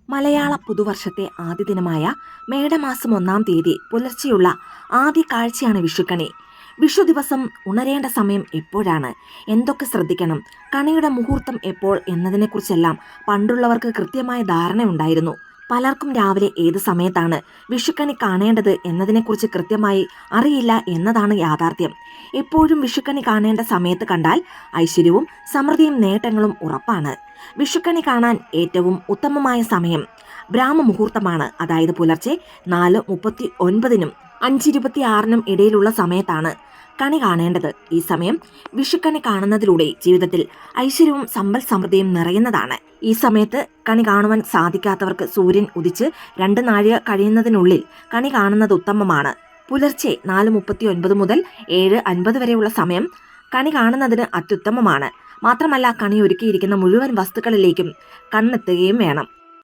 മലയാള പുതുവർഷത്തെ ആദ്യ ദിനമായ മേടമാസം 1-ാം തീയതി പുലർച്ചെയുള്ള ആദ്യ കാഴ്ചയാണ് വിഷുക്കണി. വിഷു ദിവസം ഉണരേണ്ട സമയം എപ്പോഴാണ്, എന്തൊക്കെ ശ്രദ്ധിക്കണം, കണിയുടെ മുഹൂർത്തം എപ്പോൾ എന്നതിനെക്കുറിച്ചെല്ലാം പണ്ടുള്ളവർക്ക് കൃത്യമായ ധാരണയുണ്ടായിരുന്നു. പലർക്കും രാവിലെ ഏത് സമയത്താണ് വിഷുക്കണി കാണേണ്ടത് എന്നതിനെക്കുറിച്ച് കൃത്യമായി അറിയില്ല എന്നതാണ് യാഥാർത്ഥ്യം. എപ്പോഴും വിഷുക്കണി കാണേണ്ട സമയത്ത് കണ്ടാൽ ഐശ്വര്യവും സമൃദ്ധിയും നേട്ടങ്ങളും ഉറപ്പാണ്. വിഷുക്കണി കാണാൻ ഏറ്റവും ഉത്തമമായ സമയം ബ്രാഹ്മ മുഹൂർത്തമാണ്. അതായത് പുലർച്ചെ 4:39-നും 5:26-നും ഇടയിലുള്ള സമയത്താണ് കണി കാണേണ്ടത്. ഈ സമയം വിഷുക്കണി കാണുന്നതിലൂടെ ജീവിതത്തിൽ ഐശ്വര്യവും സമ്പൽ സമൃദ്ധിയും നിറയുന്നതാണ്. ഈ സമയത്ത് കണി കാണുവാൻ സാധിക്കാത്തവർക്ക് സൂര്യൻ ഉദിച്ച് 2 നാഴിക കഴിയുന്നതിനുള്ളിൽ കണി കാണുന്നത് ഉത്തമമാണ്. പുലർച്ചെ 4:39 മുതൽ 7:50 വരെയുള്ള സമയം കണി കാണുന്നതിന് അത്യുത്തമമാണ്. മാത്രമല്ല, കണി ഒരുക്കിയിരിക്കുന്ന മുഴുവൻ വസ്തുക്കളിലേക്കും കണ്ണെത്തുകയും വേണം.